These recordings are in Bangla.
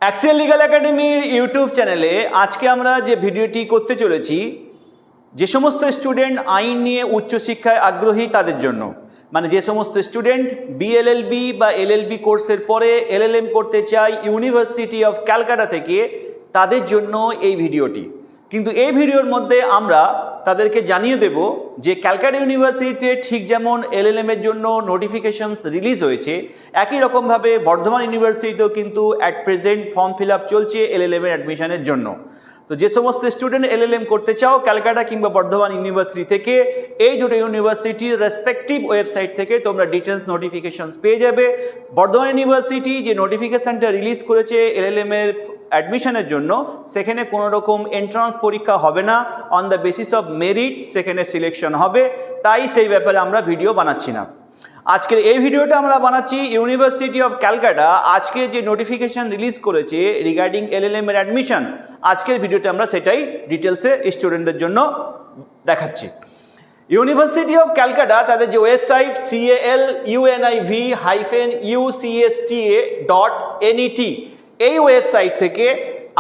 অ্যাক্সিয়াল লিগাল একাডেমির ইউটিউব চ্যানেলে আজকে আমরা যে ভিডিওটি করতে চলেছি, যে সমস্ত স্টুডেন্ট আইন নিয়ে উচ্চশিক্ষায় আগ্রহী তাদের জন্য, মানে যে সমস্ত স্টুডেন্ট বিএলএলবি বা এলএলবি কোর্সের পরে এলএলএম করতে চায় ইউনিভার্সিটি অফ ক্যালকাটা থেকে, তাদের জন্য এই ভিডিওটি। কিন্তু এই ভিডিওর মধ্যে আমরা তাদেরকে জানিয়ে দেব যে ক্যালকাটা ইউনিভার্সিটিতে ঠিক যেমন এলএলএমের জন্য নোটিফিকেশনস রিলিজ হয়েছে, একই রকমভাবে বর্ধমান ইউনিভার্সিটিতেও কিন্তু at present form fill up চলছে এলএলএমের অ্যাডমিশনের জন্য। তো যে সমস্ত স্টুডেন্ট এলএলএম করতে চাও ক্যালকাটা কিংবা বর্ধমান ইউনিভার্সিটি থেকে, এই দুটো ইউনিভার্সিটির রেসপেক্টিভ ওয়েবসাইট থেকে তোমরা ডিটেলস নোটিফিকেশনস পেয়ে যাবে। বর্ধমান ইউনিভার্সিটি যে নোটিফিকেশানটা রিলিজ করেছে এলএলএমের অ্যাডমিশনের জন্য, সেখানে কোনো রকম এন্ট্রান্স পরীক্ষা হবে না, on the basis of merit সেখানে সিলেকশন হবে, তাই সেই ব্যাপারে আমরা ভিডিও বানাচ্ছি না। আজকের এই ভিডিওটা আমরা বানাচ্ছি ইউনিভার্সিটি অফ ক্যালকাটা আজকে যে নোটিফিকেশান রিলিজ করেছে রিগার্ডিং এলএলএম এর অ্যাডমিশন, আজকের ভিডিওতে আমরা সেটাই ডিটেলসে স্টুডেন্টদের জন্য দেখাচ্ছি। ইউনিভার্সিটি অফ ক্যালকাটা তাদের যে ওয়েবসাইট caluniv-ucsta.net, এই ওয়েবসাইট থেকে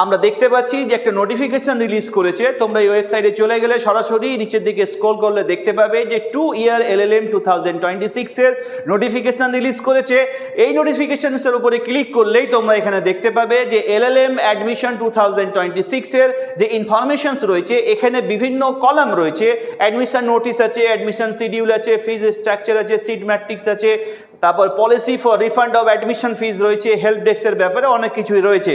আমরা দেখতে পাচ্ছি যে একটা নোটিফিকেশান রিলিজ করেছে। তোমরা এই ওয়েবসাইটে চলে গেলে সরাসরি নিচের দিকে স্ক্রল করলে দেখতে পাবে যে 2 ইয়ার এলএলএম 2026 এর নোটিফিকেশান রিলিজ করেছে। এই নোটিফিকেশানসের উপরে ক্লিক করলেই তোমরা এখানে দেখতে পাবে যে এলএলএম অ্যাডমিশন 2026 এর যে ইনফরমেশনস রয়েছে, এখানে বিভিন্ন কলাম রয়েছে। অ্যাডমিশন নোটিস আছে, অ্যাডমিশন শিডিউল আছে, ফিজ স্ট্রাকচার আছে, সিট ম্যাট্রিক্স আছে, তারপর policy for refund of admission ফিজ রয়েছে, হেল্প ডেস্কের ব্যাপারে অনেক কিছুই রয়েছে।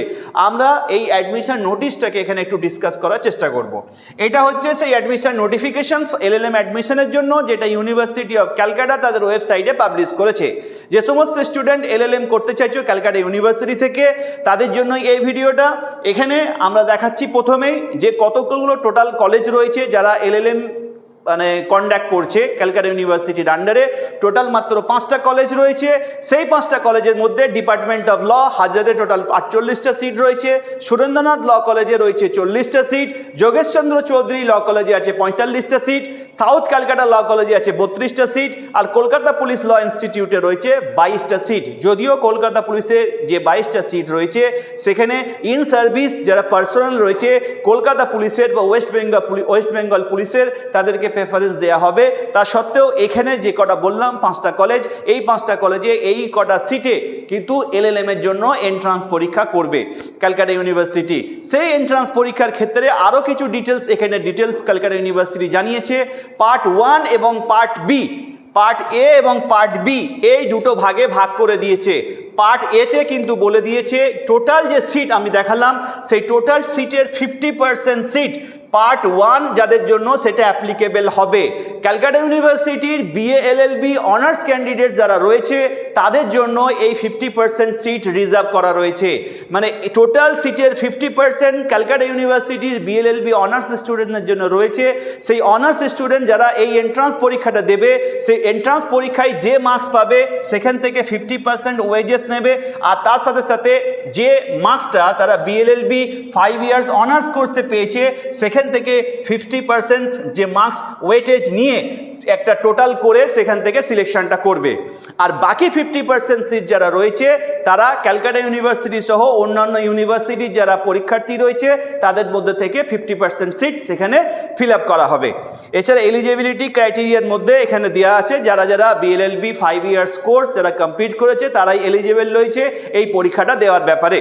আমরা এই অ্যাডমিশন নোটিশটাকে এখানে একটু ডিসকাস করার চেষ্টা করব। এটা হচ্ছে সেই অ্যাডমিশন নোটিফিকেশন এলএলএম অ্যাডমিশনের জন্য, যেটা ইউনিভার্সিটি অফ ক্যালকাটা তাদের ওয়েবসাইটে পাবলিশ করেছে। যে সমস্ত স্টুডেন্ট এলএলএম করতে চাইছো ক্যালকাটা ইউনিভার্সিটি থেকে, তাদের জন্য এই ভিডিওটা। এখানে আমরা দেখাচ্ছি প্রথমেই যে কতগুলো টোটাল কলেজ রয়েছে যারা এলএলএম মানে কন্ডাক্ট করছে ক্যালকাটা ইউনিভার্সিটির আন্ডারে। টোটাল মাত্র 5টা কলেজ রয়েছে। সেই 5টা কলেজের মধ্যে ডিপার্টমেন্ট অফ ল হাজারে টোটাল 48টা সিট রয়েছে, সুরেন্দ্রনাথ ল কলেজে রয়েছে 40টা সিট, যোগেশচন্দ্র চৌধুরী ল কলেজে আছে 45টা সিট, সাউথ ক্যালকাটা ল কলেজে আছে 32টা সিট, আর কলকাতা পুলিশ ল ইনস্টিটিউটে রয়েছে 22টা সিট। যদিও কলকাতা পুলিশের যে 22টা সিট রয়েছে সেখানে ইন সার্ভিস যারা পার্সোনাল রয়েছে কলকাতা পুলিশের বা ওয়েস্ট বেঙ্গল পুলিশের, তাদেরকে প্রেফারেন্স দেওয়া হবে। তা সত্ত্বেও এখানে যে কটা বললাম 5টা কলেজ, এই 5টা কলেজে এই কটা সিটে কিন্তু এলএলএম এর জন্য এন্ট্রান্স পরীক্ষা করবে ক্যালকাটা ইউনিভার্সিটি। সেই এন্ট্রান্স পরীক্ষার ক্ষেত্রে আরও কিছু ডিটেলস এখানে ক্যালকাটা ইউনিভার্সিটি জানিয়েছে। পার্ট 1 এবং পার্ট বি, পার্ট এ এবং পার্ট বি, এই দুটো ভাগে ভাগ করে দিয়েছে। পার্ট এতে কিন্তু বলে দিয়েছে টোটাল যে সিট আমি দেখালাম, সেই টোটাল সিটের 50% সিট পার্ট 1 যাদের জন্য সেটা অ্যাপ্লিকেবল হবে। ক্যালকাটা ইউনিভার্সিটির বিএ এলএলবি অনার্স ক্যান্ডিডেট যারা রয়েছে তাদের জন্য এই 50% সিট রিজার্ভ করা রয়েছে। মানে টোটাল সিটের 50% ক্যালকাটা ইউনিভার্সিটির বিএলএলবি অনার্স স্টুডেন্টদের জন্য রয়েছে। সেই অনার্স স্টুডেন্ট যারা এই এন্ট্রান্স পরীক্ষাটা দেবে, সেই এন্ট্রান্স পরীক্ষায় যে মার্কস পাবে সেখান থেকে 50% ওয়েজেস নেবে। আর তার সাথে সাথে যে মার্কসটা তারা বিএলএলবি 5 ইয়ার্স অনার্স কোর্সে পেয়েছে, সেখান থেকে 50% যে মার্কস ওয়েটেজ নিয়ে একটা টোটাল করে সেখান থেকে সিলেকশনটা করবে। আর বাকি 50% সিট যারা রয়েছে তারা ক্যালকাটা ইউনিভার্সিটি সহ অন্যান্য ইউনিভার্সিটির যারা পরীক্ষার্থী রয়েছে তাদের মধ্যে থেকে 50% সিট সেখানে ফিল আপ করা হবে। এছাড়া এলিজিবিলিটি ক্রাইটেরিয়ার মধ্যে এখানে দেওয়া আছে যারা যারা বিএলএলবি 5 ইয়ার্স কোর্স যারা কমপ্লিট করেছে তারাই এলিজিবল রয়েছে এই পরীক্ষাটা দেওয়ার ব্যাপারে।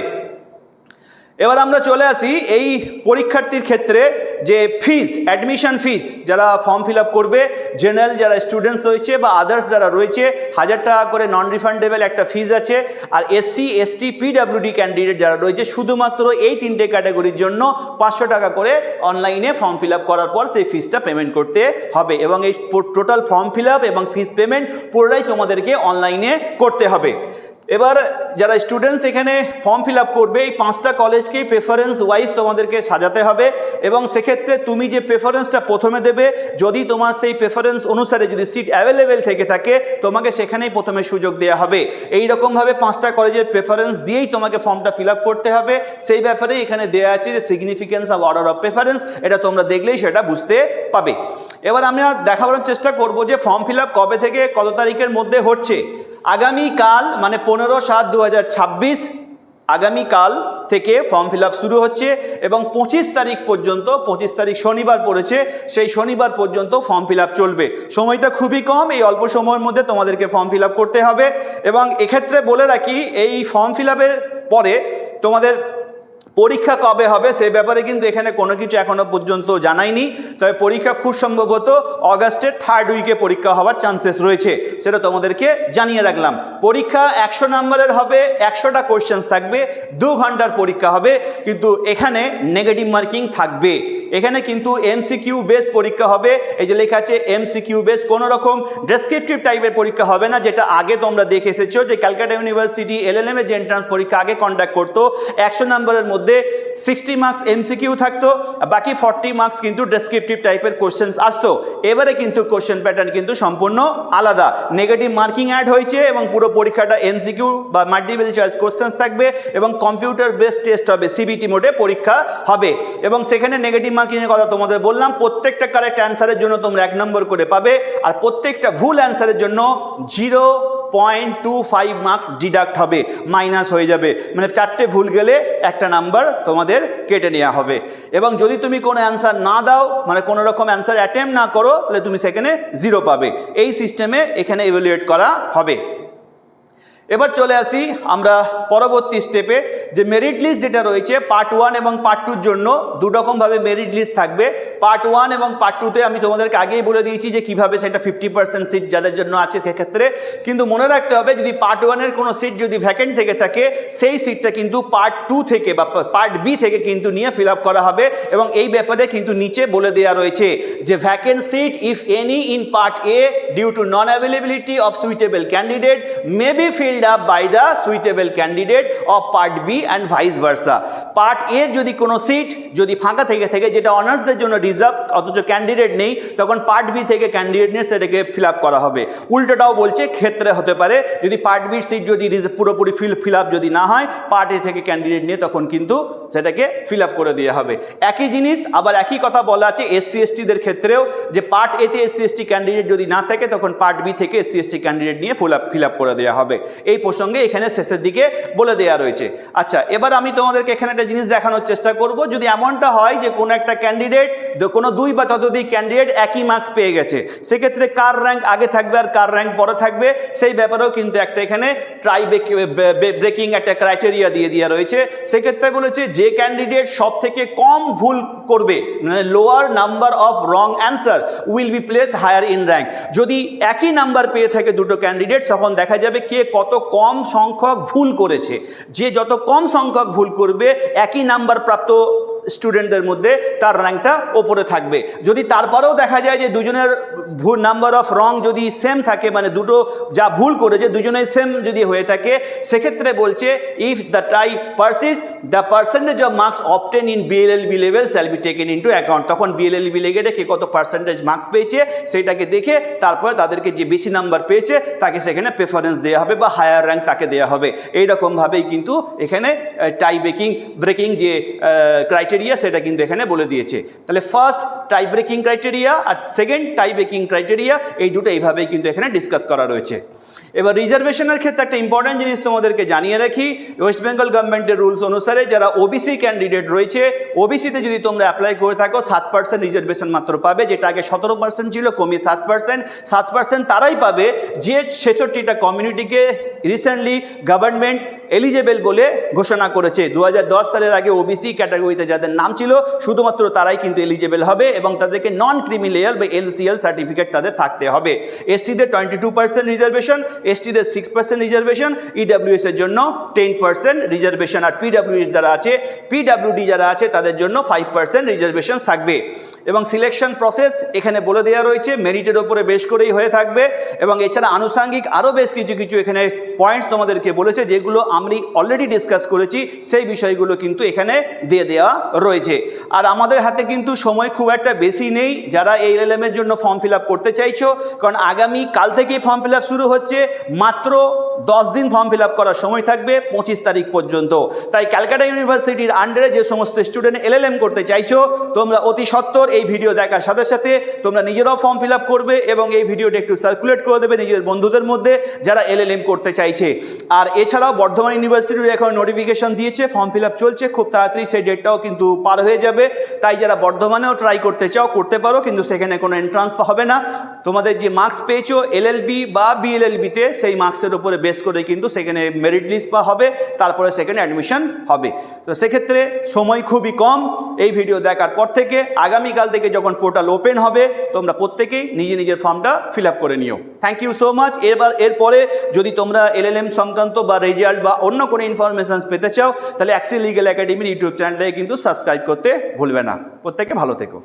এবার আমরা চলে আসি এই পরীক্ষার্থীর ক্ষেত্রে যে ফিজ, অ্যাডমিশন ফিজ যারা ফর্ম ফিল আপ করবে, জেনারেল যারা স্টুডেন্টস রয়েছে বা আদার্স যারা রয়েছে 1000 টাকা করে নন রিফান্ডেবল একটা ফিজ আছে। আর এসসি এসটি পিডাব্লিউডি ক্যান্ডিডেট যারা রয়েছে শুধুমাত্র এই 3টে ক্যাটাগরির জন্য 500 টাকা করে অনলাইনে ফর্ম ফিল আপ করার পর সেই ফিজটা পেমেন্ট করতে হবে। এবং এই টোটাল ফর্ম ফিল আপ এবং ফিজ পেমেন্ট পুরোটাই তোমাদেরকে অনলাইনে করতে হবে। এবার যারা স্টুডেন্টস এখানে ফর্ম ফিল আপ করবে, এই 5টা কলেজকেই প্রেফারেন্স ওয়াইজ তোমাদেরকে সাজাতে হবে। এবং সেক্ষেত্রে তুমি যে প্রেফারেন্সটা প্রথমে দেবে, যদি তোমার সেই প্রেফারেন্স অনুসারে যদি সিট অ্যাভেলেবেল থেকে থাকে তোমাকে সেখানেই প্রথমে সুযোগ দেওয়া হবে। এই রকমভাবে 5টা কলেজের প্রেফারেন্স দিয়েই তোমাকে ফর্মটা ফিল আপ করতে হবে। সেই ব্যাপারে এখানে দেওয়া আছে যে significance of order of preference, এটা তোমরা দেখলেই সেটা বুঝতে পাবে। এবার আমরা দেখাবার চেষ্টা করব যে ফর্ম ফিল আপ কবে থেকে কত তারিখের মধ্যে হচ্ছে। আগামীকাল মানে 15/7/2026 আগামীকাল থেকে ফর্ম ফিল আপ শুরু হচ্ছে এবং 25 তারিখ পর্যন্ত, 25 তারিখ শনিবার পড়েছে, সেই শনিবার পর্যন্ত ফর্ম ফিল আপ চলবে। সময়টা খুবই কম, এই অল্প সময়ের মধ্যে তোমাদেরকে ফর্ম ফিল আপ করতে হবে। এবং এক্ষেত্রে বলে রাখি, এই ফর্ম ফিল আপের পরে তোমাদের পরীক্ষা কবে হবে সেই ব্যাপারে কিন্তু এখানে কোনো কিছু এখনো পর্যন্ত জানাইনি। তবে পরীক্ষা খুব সম্ভবত অগাস্টের 3rd উইকে পরীক্ষা হওয়ার চান্সেস রয়েছে, সেটা তোমাদেরকে জানিয়ে রাখলাম। পরীক্ষা 100 নম্বরের হবে, 100টা কোশ্চেন্স থাকবে, 2 ঘন্টার পরীক্ষা হবে, কিন্তু এখানে নেগেটিভ মার্কিং থাকবে। এখানে কিন্তু এমসিকিউ বেস পরীক্ষা হবে, এই যে লেখা আছে এমসিকিউ বেস, কোনো রকম ডেসক্রিপটিভ টাইপের পরীক্ষা হবে না, যেটা আগে তোমরা দেখে এসেছো যে ক্যালকাটা ইউনিভার্সিটি এলএলএম এর যে এন্ট্রান্স পরীক্ষা আগে কন্ডাক্ট করতো, 100 নম্বরের মধ্যে 60 মার্কস এমসিকিউ থাকতো, বাকি 40 মার্কস কিন্তু ডেসক্রিপটিভ টাইপের কোশ্চেন্স আসতো। এবারে কিন্তু কোশ্চেন প্যাটার্ন কিন্তু সম্পূর্ণ আলাদা, নেগেটিভ মার্কিং অ্যাড হয়েছে এবং পুরো পরীক্ষাটা এমসিকিউ বা মাল্টিপল চয়েস কোশ্চেন্স থাকবে এবং কম্পিউটার বেসড টেস্ট হবে, সিবিটি মোডে পরীক্ষা হবে। এবং সেখানে নেগেটিভ মার্কিংয়ের কথা তোমাদের বললাম, প্রত্যেকটা কারেক্ট অ্যান্সারের জন্য তোমরা 1 নম্বর করে পাবে, আর প্রত্যেকটা ভুল অ্যান্সারের জন্য 0.25 মার্কস ডিডাক্ট হবে, মাইনাস হয়ে যাবে। মানে 4টে ভুল গেলে 1টা নাম্বার তোমাদের কেটে নেওয়া হবে। এবং যদি তুমি কোনো অ্যান্সার না দাও, মানে কোনো রকম অ্যান্সার অ্যাটেম্প না করো, তাহলে তুমি সেখানে 0 পাবে। এই সিস্টেমে এখানে ইভ্যালুয়েট করা হবে। এবার চলে আসি আমরা পরবর্তী স্টেপে, যে মেরিট লিস্ট যেটা রয়েছে পার্ট 1 এবং পার্ট 2-র জন্য দুরকমভাবে মেরিট লিস্ট থাকবে। পার্ট 1 এবং পার্ট 2-তে আমি তোমাদেরকে আগেই বলে দিয়েছি যে কিভাবে সেটা 50% সিট যাদের জন্য আছে সেক্ষেত্রে, কিন্তু মনে রাখতে হবে যদি পার্ট 1-এর কোনো সিট যদি ভ্যাকেন্ট থেকে থাকে, সেই সিটটা কিন্তু পার্ট 2 থেকে বা পার্ট বি থেকে কিন্তু নিয়ে ফিল আপ করা হবে। এবং এই ব্যাপারে কিন্তু নিচে বলে দেওয়া রয়েছে যে vacant seat if any in part A due to non availability of suitable candidate may be filled up by the suitable candidate of part B and vice versa। Part এ যদি কোনো সিট যদি ফাঁকা থেকে থাকে, যেটা অনার্সদের জন্য রিজার্ভ অথচ ক্যান্ডিডেট নেই, তখন পার্ট বি থেকে ক্যান্ডিডেট নিয়ে সেটাকে ফিল আপ করা হবে। উল্টোটাও বলছে, ক্ষেত্রে হতে পারে যদি পার্ট বির সিট যদি পুরোপুরি ফিল আপ যদি না হয়, পার্ট এ থেকে ক্যান্ডিডেট নিয়ে তখন কিন্তু সেটাকে ফিল আপ করে দেওয়া হবে। একই জিনিস আবার একই কথা বলা আছে এসসি এসটিদের ক্ষেত্রেও, যে পার্ট এতে এসসি এসটি ক্যান্ডিডেট যদি না থাকে, তখন পার্ট বি থেকে এসসি এসটি ক্যান্ডিডেট নিয়ে ফিল আপ করে দেওয়া হবে। এই প্রসঙ্গে এখানে শেষের দিকে বলে দেওয়া রয়েছে। আচ্ছা, এবার আমি তোমাদেরকে এখানে একটা জিনিস দেখানোর চেষ্টা করব। যদি এমনটা হয় যে কোনো একটা ক্যান্ডিডেট, কোনো 2 বা ততোধিক ক্যান্ডিডেট একই মার্কস পেয়ে গেছে, সেক্ষেত্রে কার র্যাঙ্ক আগে থাকবে আর কার র্যাঙ্ক পরে থাকবে, সেই ব্যাপারেও কিন্তু একটা এখানে ট্রাই ব্রেকিং একটা ক্রাইটেরিয়া দিয়ে দেওয়া রয়েছে। সেক্ষেত্রে বলেছে যে ক্যান্ডিডেট সব থেকে কম ভুল করবে, মানে lower number of wrong answer will be placed higher in rank. যদি একই নাম্বার পেয়ে থাকে দুটো ক্যান্ডিডেট, তখন দেখা যাবে কে কত কম সংখ্যক ভুল করেছে। যে যত কম সংখ্যক ভুল করবে, একই নাম্বার প্রাপ্ত স্টুডেন্টদের মধ্যে তার র্যাঙ্কটা ওপরে থাকবে। যদি তারপরেও দেখা যায় যে দুজনের ভুল নাম্বার অফ রং যদি সেম থাকে, মানে দুটো যা ভুল করেছে দুজনেই সেম যদি হয়ে থাকে, সেক্ষেত্রে বলছে if the tie persist the percentage of marks obtain in BLLB level shall be taken into account. তখন বিএলএলবি লেভেলে কে কত পার্সেন্টেজ মার্কস পেয়েছে সেটাকে দেখে তারপরে তাদেরকে যে বেশি নাম্বার পেয়েছে তাকে সেখানে প্রেফারেন্স দেওয়া হবে বা হায়ার র্যাঙ্ক তাকে দেওয়া হবে। এইরকমভাবেই কিন্তু এখানে টাই ব্রেকিং যে ক্রাইটেরিয়া সেটা কিন্তু এখানে বলে দিয়েছে। তাহলে ফার্স্ট টাই ব্রেকিং ক্রাইটেরিয়া আর সেকেন্ড টাই ব্রেকিং ক্রাইটেরিয়া, এই দুটো এইভাবেই কিন্তু এখানে ডিসকাস করা রয়েছে। এবার রিজার্ভেশনের ক্ষেত্রে একটা ইম্পর্টেন্ট জিনিস তোমাদেরকে জানিয়ে রাখি, ওয়েস্ট বেঙ্গল গভর্নমেন্টের রুলস অনুসারে যারা ওবিসি ক্যান্ডিডেট রয়েছে, ওবিসিতে যদি তোমরা অ্যাপ্লাই করে থাকো 7% রিজার্ভেশন মাত্র পাবে, যেটা আগে 17% ছিল, কমিয়ে 7% তারাই পাবে যে 66টা কমিউনিটিকে রিসেন্টলি গভর্নমেন্ট এলিজেবল বলে ঘোষণা করেছে। 2010 সালের আগে ওবিসি ক্যাটাগরিতে যাদের নাম ছিল শুধুমাত্র তারাই কিন্তু এলিজেবল হবে এবং তাদেরকে নন ক্রিমিলেয়ার বা এলসিএল সার্টিফিকেট তাদের থাকতে হবে। এসসিদের 22% রিজার্ভেশন, এসটিদের 6% রিজার্ভেশন, ইডব্লিউএস এর জন্য 10% রিজার্ভেশন, আর পিডব্লিউএস যারা আছে, পিডব্লিউডি যারা আছে তাদের জন্য 5% রিজার্ভেশন থাকবে। এবং সিলেকশন প্রসেস এখানে বলে দেওয়া রয়েছে, মেরিটের ওপরে বেশ করেই হয়ে থাকবে। এবং এছাড়া আনুষঙ্গিক আরও বেশ কিছু এখানে পয়েন্টস তোমাদেরকে বলেছে, যেগুলো আমি অলরেডি ডিসকাস করেছি, সেই বিষয়গুলো কিন্তু এখানে দিয়ে দেওয়া রয়েছে। আর আমাদের হাতে কিন্তু সময় খুব একটা বেশি নেই যারা এই এলএলএম এর জন্য ফর্ম ফিল আপ করতে চাইছো, কারণ আগামী কাল থেকেই ফর্ম ফিল আপ শুরু হচ্ছে। মাত্র 10 দিন ফর্ম ফিল আপ করার সময় থাকবে 25 তারিখ পর্যন্ত। তাই ক্যালকাটা ইউনিভার্সিটির আন্ডারে যে সমস্ত স্টুডেন্ট এলএলএম করতে চাইছো তোমরা অতি সত্বর এই ভিডিও দেখার সাথে সাথে তোমরা নিজেরাও ফর্ম ফিল আপ করবে এবং এই ভিডিওটা একটু সার্কুলেট করে দেবে নিজের বন্ধুদের মধ্যে যারা এলএলএম করতে চাইছে। আর এছাড়াও বর্ধমান ইউনিভার্সিটির এখন নোটিফিকেশন দিয়েছে, ফর্ম ফিল আপ চলছে, খুব তাড়াতাড়ি সেই ডেটটাও কিন্তু পার হয়ে যাবে। তাই যারা বর্ধমানেও ট্রাই করতে চাও করতে পারো, কিন্তু সেখানে কোনো এন্ট্রান্স হবে না। তোমাদের যে মার্কস পেয়েছো এলএলবি বা বিএলএলবিতে সেই মার্কসের উপরে বেস করে কিন্তু সেখানে মেরিট লিস্ট হবে, তারপরে সেখানে অ্যাডমিশন হবে। তো সেক্ষেত্রে সময় খুবই কম। এই ভিডিও দেখার পর থেকে আগামীকাল থেকে যখন পোর্টাল ওপেন হবে তোমরা প্রত্যেকেই নিজের ফর্মটা ফিল আপ করে নিও। Thank you so much. এরপরে যদি তোমরা এলএলএম সংক্রান্ত বা রেজাল্ট বা অন্য কোনো ইনফরমেশন পেতে চাও তাহলে অ্যাক্সিস লিগ্যাল একাডেমির ইউটিউব চ্যানেলে কিন্তু সাবস্ক্রাইব করতে ভুলবে না। প্রত্যেকে ভালো থেকো।